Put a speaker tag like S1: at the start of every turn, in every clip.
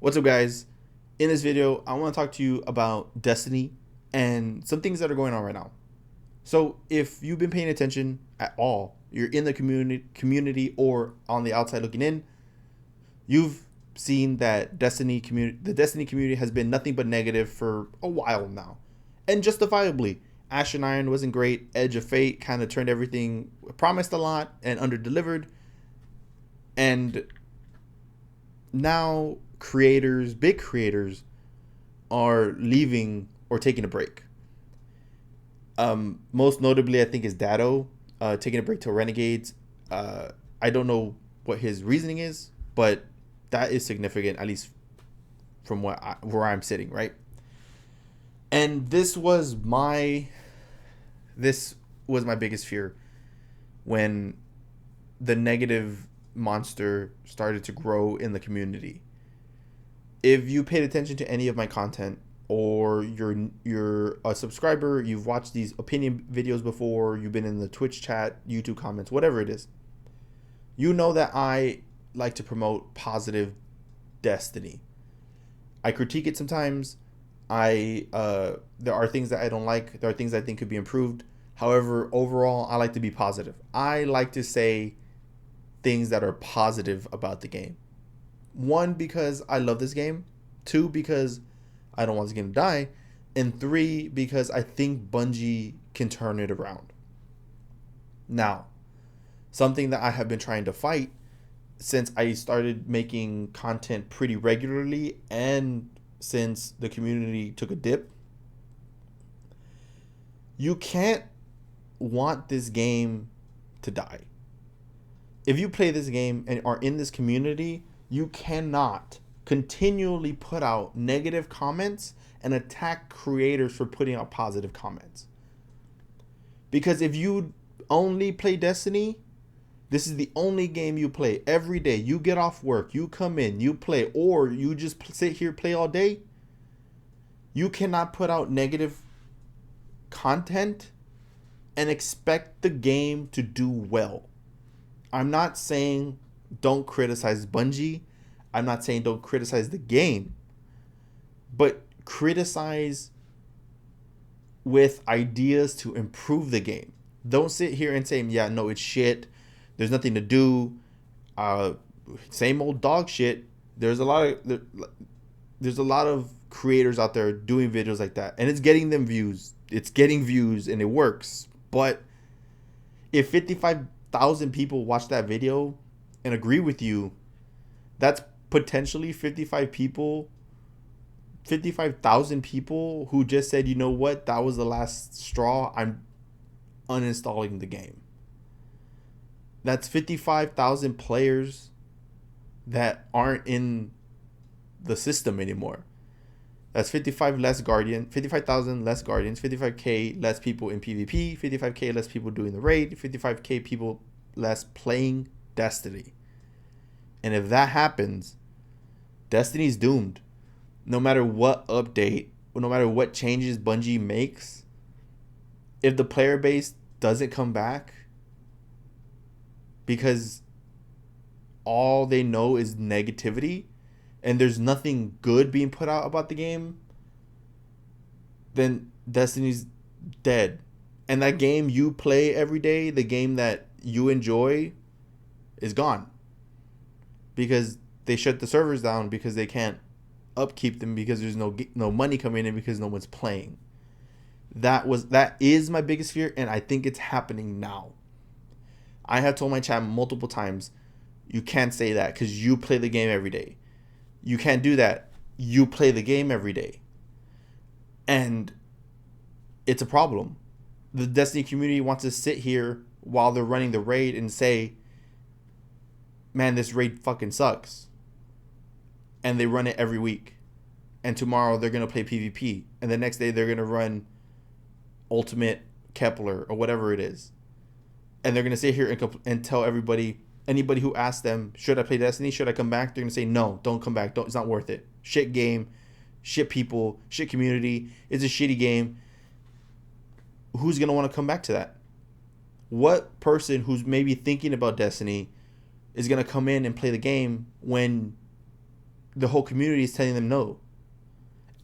S1: What's up, guys? In this video, I want to talk to you about Destiny and some things that are going on right now. So, if you've been paying attention at all, you're in the community or on the outside looking in, you've seen that the Destiny community has been nothing but negative for a while now, and justifiably. Ash and Iron wasn't great. Edge of Fate kind of turned everything, promised a lot and under delivered, and now big creators, are leaving or taking a break. Most notably, I think is Dado, taking a break to Renegades. I don't know what his reasoning is, but that is significant, at least from where I'm sitting, right? And this was my biggest fear when the negative monster started to grow in the community. If you paid attention to any of my content, or you're a subscriber, you've watched these opinion videos before, you've been in the Twitch chat, YouTube comments, whatever it is, you know that I like to promote positive Destiny. I critique it sometimes. There are things that I don't like. There are things I think could be improved. However, overall, I like to be positive. I like to say things that are positive about the game. One, because I love this game. Two, because I don't want this game to die. And three, because I think Bungie can turn it around. Now, something that I have been trying to fight since I started making content pretty regularly and since the community took a dip, you can't want this game to die. If you play this game and are in this community, you cannot continually put out negative comments and attack creators for putting out positive comments. Because if you only play Destiny, this is the only game you play every day. You get off work, you come in, you play, or you just sit here, play all day. You cannot put out negative content and expect the game to do well. I'm not saying don't criticize Bungie. I'm not saying don't criticize the game. But criticize with ideas to improve the game. Don't sit here and say, yeah, no, it's shit. There's nothing to do. Same old dog shit. There's a lot of creators out there doing videos like that, and it's getting them views. It's getting views, and it works. But if 55,000 people watch that video and agree with you, that's potentially 55,000 people who just said, you know what, that was the last straw. I'm uninstalling the game. That's 55,000 players that aren't in the system anymore. That's 55,000 less Guardians, 55k less people in PvP, 55k less people doing the raid, 55k people less playing Destiny. And if that happens, Destiny's doomed. No matter what update, no matter what changes Bungie makes, if the player base doesn't come back because all they know is negativity and there's nothing good being put out about the game, then Destiny's dead. And that game you play every day, the game that you enjoy, is gone. Because they shut the servers down because they can't upkeep them, because there's no money coming in, because no one's playing. That is my biggest fear, and I think it's happening now. I have told my chat multiple times, you can't say that because you play the game every day. You can't do that. You play the game every day. And it's a problem. The Destiny community wants to sit here while they're running the raid and say, man, this raid fucking sucks. And they run it every week. And tomorrow they're going to play PvP. And the next day they're going to run Ultimate Kepler or whatever it is. And they're going to sit here and tell anybody who asks them, should I play Destiny? Should I come back? They're going to say, no, don't come back. It's not worth it. Shit game, shit people, shit community. It's a shitty game. Who's going to want to come back to that? What person who's maybe thinking about Destiny is going to come in and play the game when the whole community is telling them no.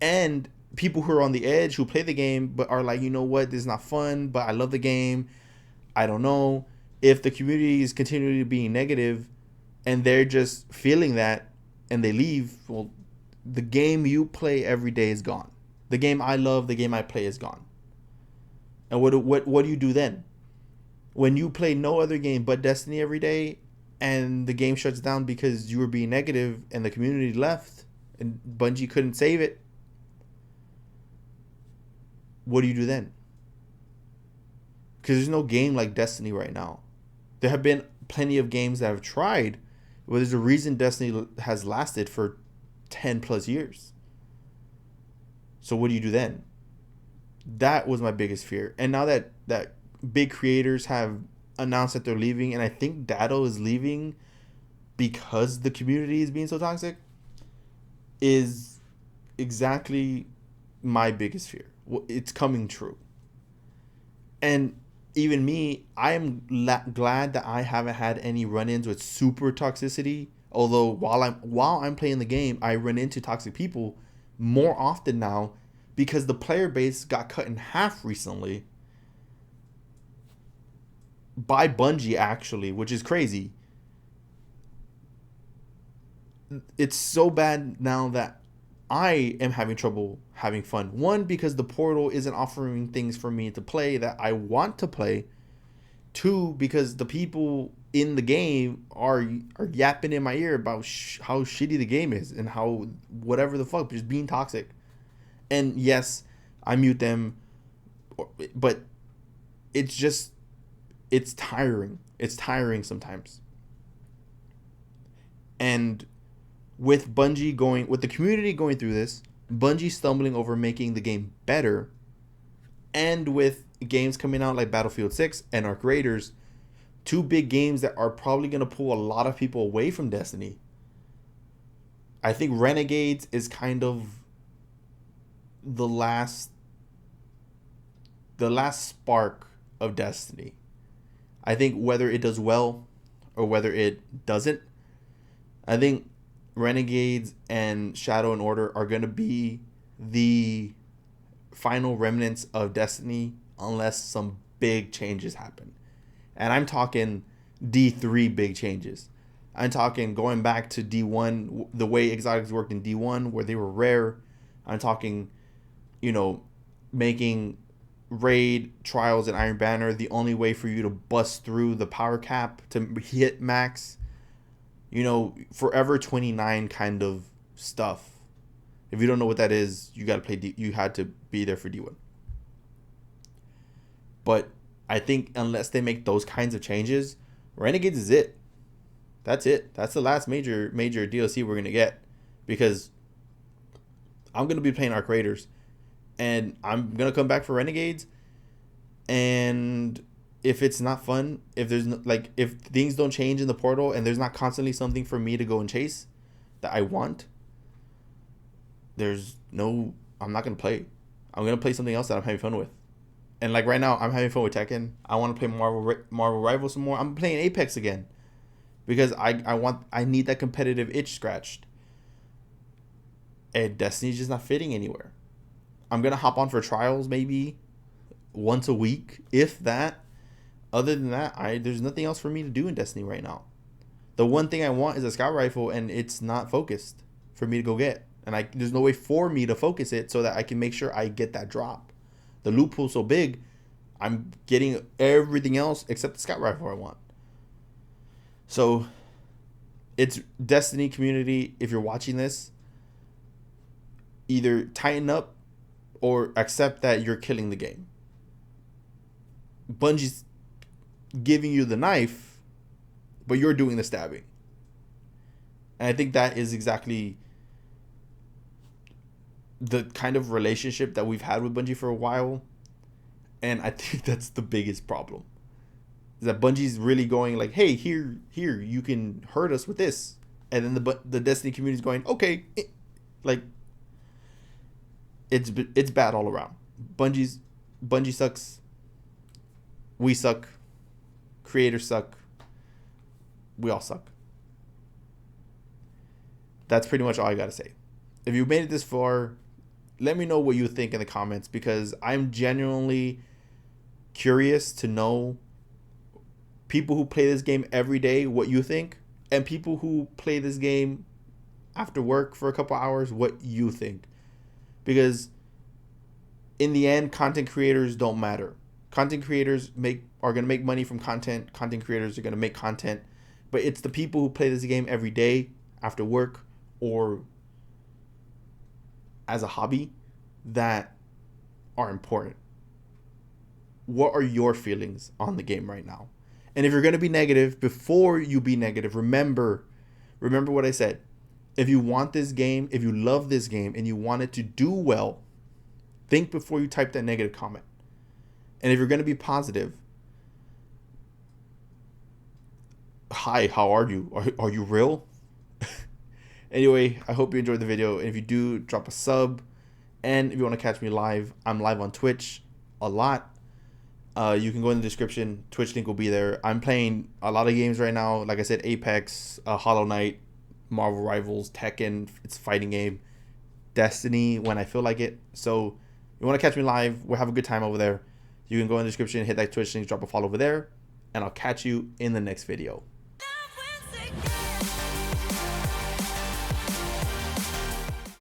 S1: And people who are on the edge who play the game but are like, you know what, this is not fun, but I love the game. I don't know. If the community is continually being negative and they're just feeling that and they leave, well, the game you play every day is gone. The game I love, the game I play is gone. And what do you do then? When you play no other game but Destiny every day and the game shuts down because you were being negative and the community left and Bungie couldn't save it, what do you do then? Because there's no game like Destiny right now. There have been plenty of games that have tried, but there's a reason Destiny has lasted for 10 plus years. So what do you do then? That was my biggest fear. And now that big creators have announced that they're leaving, and I think Datto is leaving because the community is being so toxic, is exactly my biggest fear. It's coming true. And even me, I am glad that I haven't had any run-ins with super toxicity. Although while I'm playing the game, I run into toxic people more often now because the player base got cut in half recently by Bungie, actually, which is crazy. It's so bad now that I am having trouble having fun. One, because the portal isn't offering things for me to play that I want to play. Two, because the people in the game are yapping in my ear about how shitty the game is and how whatever the fuck, just being toxic. And yes, I mute them, but it's tiring. It's tiring sometimes. And with the community going through this, Bungie stumbling over making the game better, and with games coming out like Battlefield 6 and Arc Raiders, two big games that are probably going to pull a lot of people away from Destiny. I think Renegades is kind of the last spark of Destiny. I think whether it does well or whether it doesn't, I think Renegades and Shadow and Order are going to be the final remnants of Destiny unless some big changes happen. And I'm talking D3 big changes. I'm talking going back to D1, the way exotics worked in D1, where they were rare. I'm talking, making Raid, Trials, and Iron Banner the only way for you to bust through the power cap to hit max. Forever 29 kind of stuff. If you don't know what that is, you got to play you had to be there for D1. But I think unless they make those kinds of changes, Renegades is it. That's it. That's the last major DLC we're going to get, because I'm going to be playing Arc Raiders and I'm going to come back for Renegades, and if it's not fun, if there's if things don't change in the portal and there's not constantly something for me to go and chase that I want, I'm not going to play. I'm going to play something else that I'm having fun with. And right now, I'm having fun with Tekken. I want to play Marvel Rivals some more. I'm playing Apex again because I need that competitive itch scratched. And Destiny's just not fitting anywhere. I'm going to hop on for Trials maybe once a week, if that. Other than that, there's nothing else for me to do in Destiny right now. The one thing I want is a scout rifle, and it's not focused for me to go get. And there's no way for me to focus it so that I can make sure I get that drop. The loot pool's so big, I'm getting everything else except the scout rifle I want. So, it's Destiny community. If you're watching this, either tighten up or accept that you're killing the game. Bungie's giving you the knife, but you're doing the stabbing. And I think that is exactly the kind of relationship that we've had with Bungie for a while. And I think that's the biggest problem. Is that Bungie's really going hey, here, you can hurt us with this. And then the Destiny community is going, okay. It's bad all around. Bungie sucks. We suck. Creators suck. We all suck. That's pretty much all I got to say. If you made it this far, let me know what you think in the comments, because I'm genuinely curious to know, people who play this game every day, what you think, and people who play this game after work for a couple hours, what you think. Because in the end, content creators don't matter. Content creators are going to make money from content. Content creators are going to make content. But it's the people who play this game every day after work or as a hobby that are important. What are your feelings on the game right now? And if you're going to be negative, before you be negative, remember what I said. If you want this game, if you love this game and you want it to do well, think before you type that negative comment. And if you're going to be positive, hi, how are you? Are you real? Anyway, I hope you enjoyed the video. And if you do, drop a sub. And if you want to catch me live, I'm live on Twitch a lot. You can go in the description. Twitch link will be there. I'm playing a lot of games right now. Like I said, Apex, Hollow Knight, Marvel Rivals, Tekken. It's a fighting game. Destiny when I feel like it. So if you want to catch me live, we'll have a good time over there. You can go in the description, hit that Twitch link, drop a follow over there. And I'll catch you in the next video.